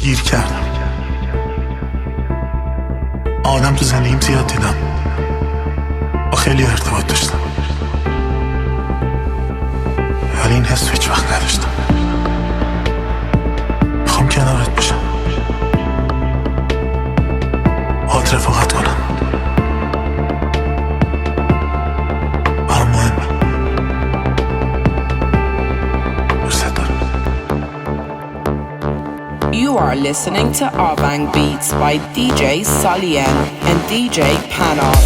گیر کردم. آدم تو زندگیم زیاد دیدم، با خیلی ارتباط داشتم، ولی این حس هیچ وقت نداشتم. میخوام کنارت باشم، باهات رفاقت کنم، برام مهمه. دوست دارم. You are listening to Avang Beats by DJ Salien and DJ Panol.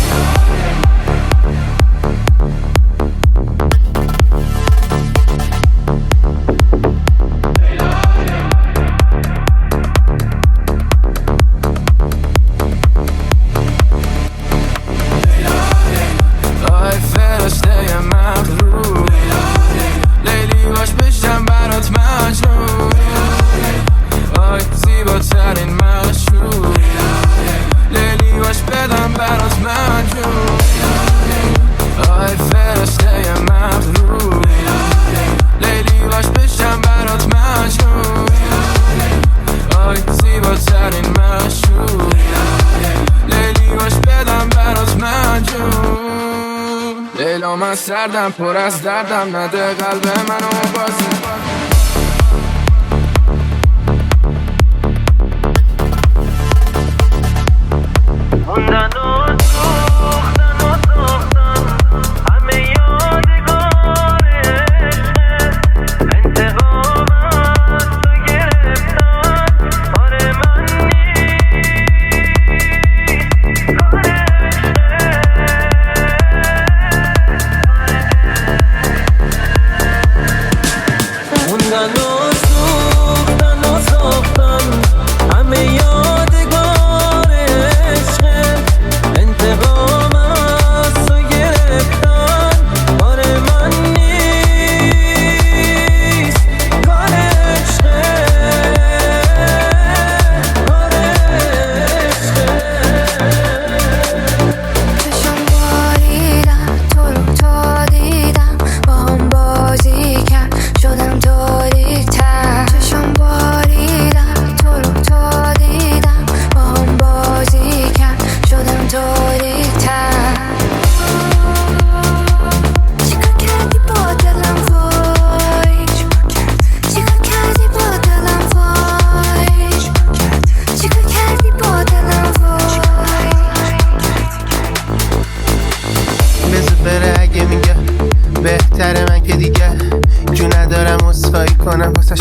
من سردم پر از دردم، نده قلب منو بازی. موندن و سوختن و ساختن همه یادگار عشقه، انتقام از تو گرفتن کار من نیست، کار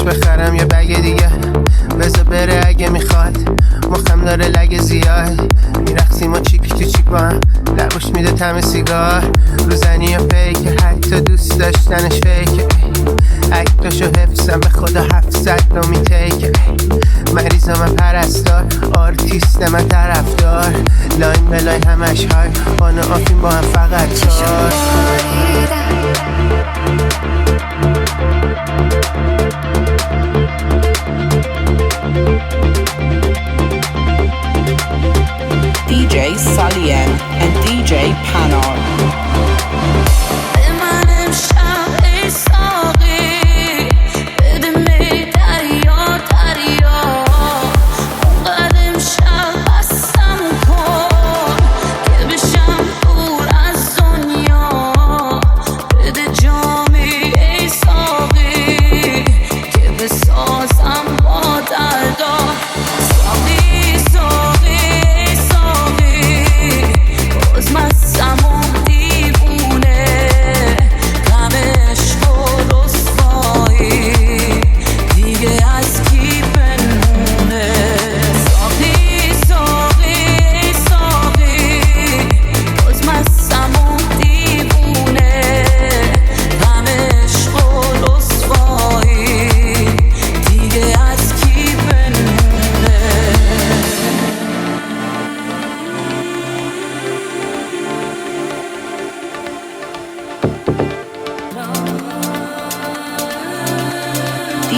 بخرم یه بگ دیگه، بذار بره اگه میخواد. مخم داره لگه زیاد، میرقصیم و چیک تو چیک با هم، لبوش میده طعم سیگار. روزنی و پیکه، حتی دوست داشتنش فیکه، اکتاشو حفظم به خدا 700 تا میتیکه. مریض من پرستار، آرتیست من طرفدار، لاین به لاین همش های، بانو آفیم با هم فقط چار. DJ Salien and DJ Panol.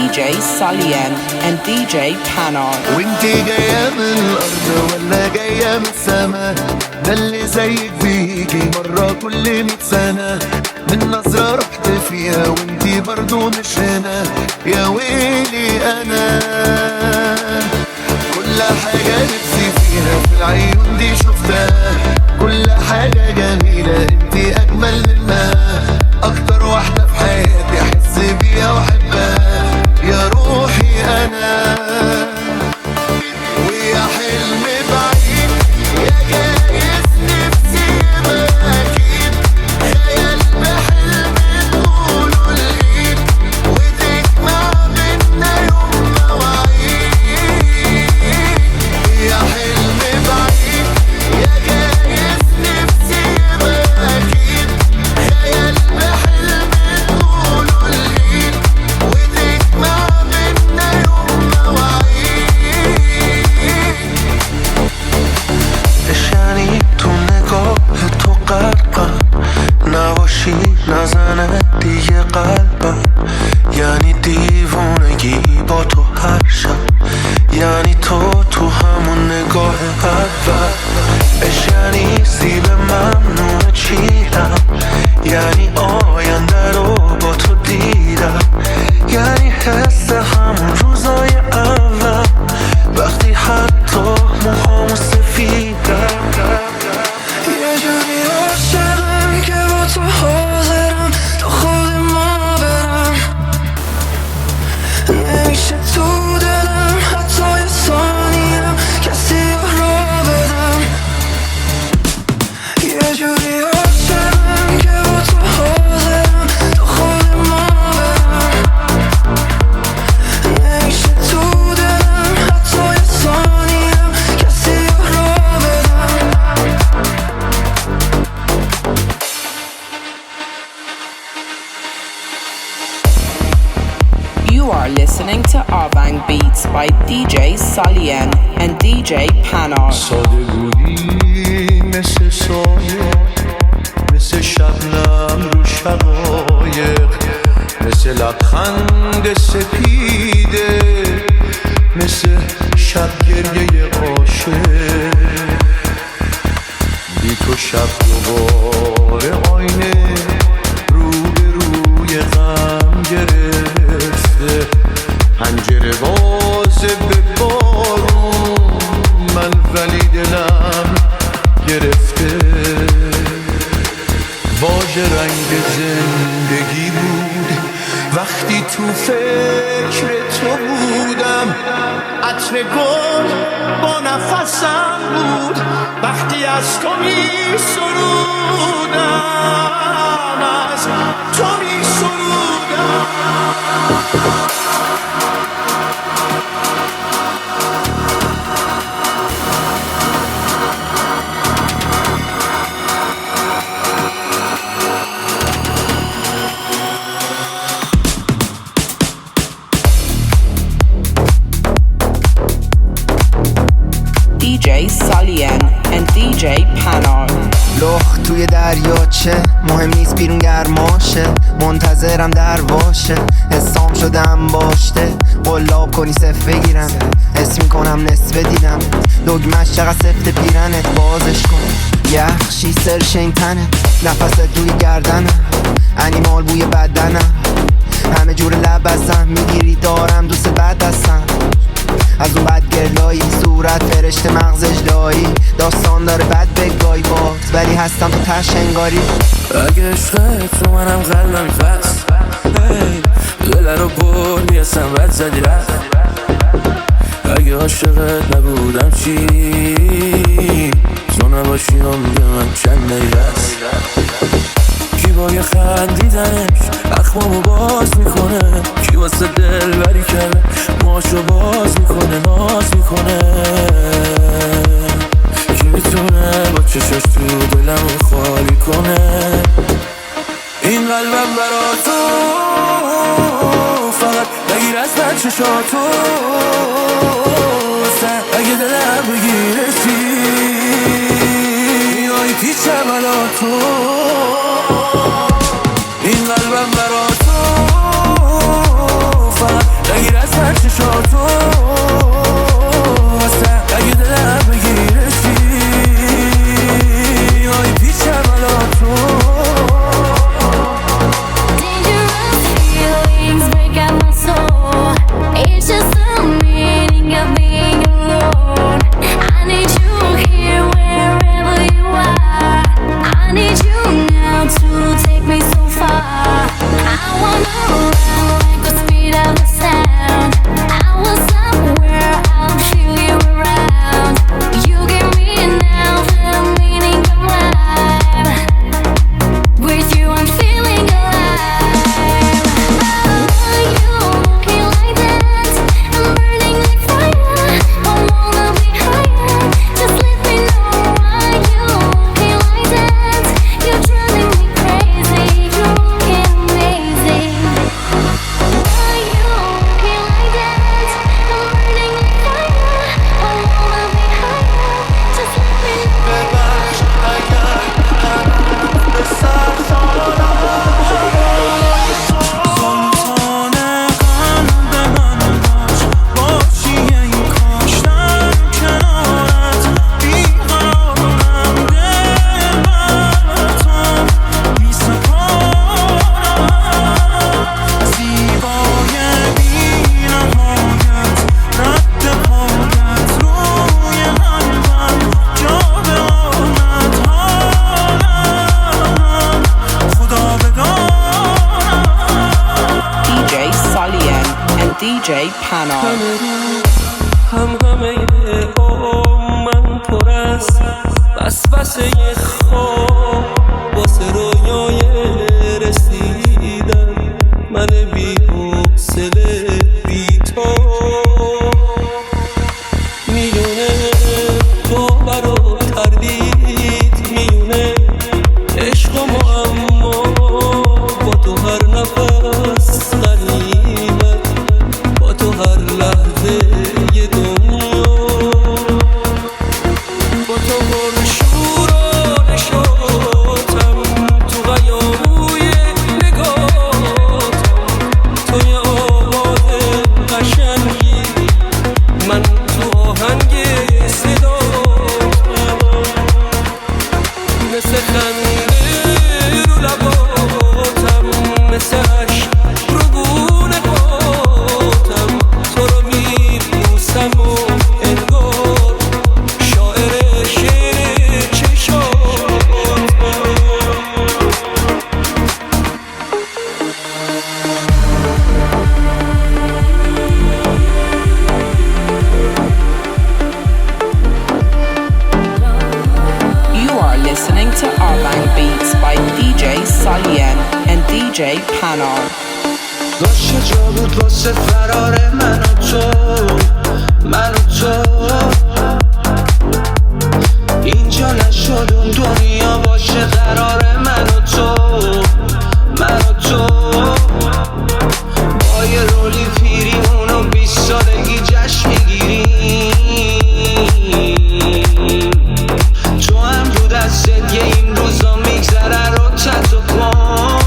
DJ Salien and DJ Panol. وانتي جاية من الأرض ولا جاية من السما؟ ده اللي زيك بيجي مرة كل 100 سنة، من نظرة رحت فيها وانتي برضو مش هنا، يا ويلي أنا دیوونگی با تو هر شب، یعنی تو همون نگاه اول. عشق یعنی زیب ممنوع چیدم، یعنی آینده رو با تو دیدم، یعنی حس همون روزای اول وقتی حتی موهامو سفیدم. یه جوری عاشقم که با تو حاضرم تا خود ما برم، نمیشه تو دلم حتی یه ثانیم کسی را بدم. یه جوری عاشقم که با تو حاضرم تا خود ما برم، نمیشه تو دلم حتی یه ثانیم کسی را بدم. You are listening to Avang Beats by DJ Salien and DJ Panar. سادگویی مثل سایه، مثل شبنم رو شقایق، مثل لبخند سپیده، مثل شب گریه عاشق. بی تو شب دوباره آینه رو به روی غم گرفته، پنجره بازه به بارون من، ولی دلم گرفته. واژه رنگ زندگی بود وقتی تو فکر تو بودم، عطر گل با نفسم بود وقتی از تو می سرودم، از تو می سرودم. DJ Salien and DJ Panar. لخ توی دریاچه، مهم نیست بیرون گرماشه، منتظرم در واشه، حسام شدم باشته، قلاب کنی صف بگیرم، حس میکنم نصف دیدم، دگمش چقدر سفت پیرنت بازش کن، یخشی سرش این تنه، نفست روی گردنم، انیمال بوی بدنم، همه جور لب بستم، میگیری دارم دوست بد دستم، از اون بد گرلایی صورت فرشته مغز اجلایی، داستان داره بد بگای باز ولی هستم تو تش انگاری. اگه عشقت رو منم قلبم فست، دل رو بردی اصلا بد زدی رفت. اگه عاشقت نبودم چی، تو نباشی و میگه من چند نیرست. کی با یه خندیدنش اخمامو باز میکنه، کی واسه دل بری کرده ماشو باز میکنه، ناز میکنه. کی میتونه با چشش تو دلمو خالی کنه. این قلبم برا تو فقط نگیر از من چشاتو، اگه دلم بگیرسی میای پیچم الان تو. این قلبم برا تو فقط نگیر از من چشاتو، اگه دلم بگیرسی میای پیچم الان تو. Dangerous feelings break out my soul. It's just a me. DJ Panol. همه من پر است وسوسه خواب واسه رویای رسیدن من بی حوصله بی تو میونه باور و تردید میونه عشق و معما با تو هر نفس غنیمت با تو هر لحظه یه دنیا با تو پر شور و نشاطم تو غیابوی نگاتم تو یه آواز قشنگی من تو آهنگ صداتم مثل خنده رو لباتم مثل عشق رو گونه باتم تو رو میبوسم و انگار شاعر شعر چشاتم You are listening to Avant Beats by DJ Salien and DJ Panol. باشه جا بود واسه فرار من و تو اینجا نشد اون دنیا باشه قرار من و تو با یه رولی پیریمون و 20 سالگی جشن میگیریم تو هم رو دستت یه این روزا میگذره رو تحت و کن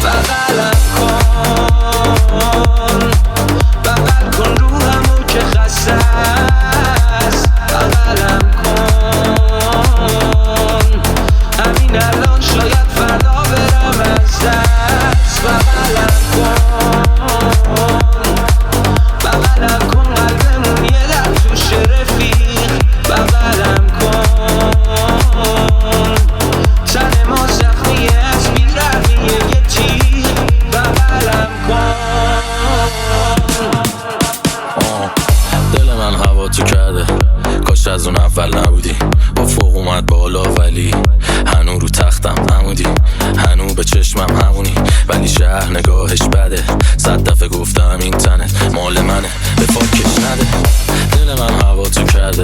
بغلم کن روحمو که خسته است بغلم کن همین الان شاید فردا برم از دست بغلم کن قلبمون یه در توش رفیق بغلم کن تن ما زخمیه از بیرحمیه یه تیر بغلم کن دل من هوا تو کرده کاش از اون اول نبودی با فوق اومد بالا ولی هنو رو تختم عمودی هنو به چشمم همونی ولی شهر نگاهش بده 100 دفعه گفتم این تنت مال منه به فاکش نده دل من هوا تو کرده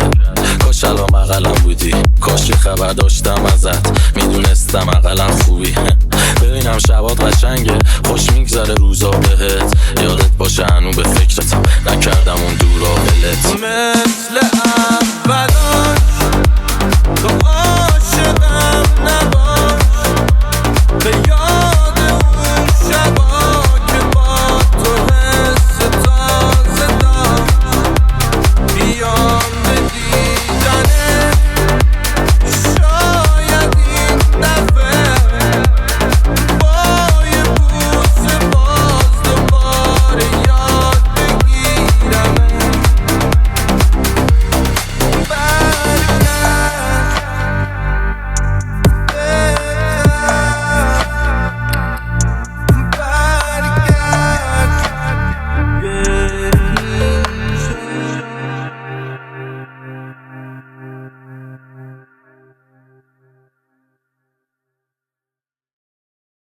کاش الان بغلم بودی کاش یه خبر داشتم ازت میدونستم اقلا خوبی ببینم شبات قشنگه خوش میگذره روزا بهت یادت باشه هنو به فکرتم نکردم اون دورا بلت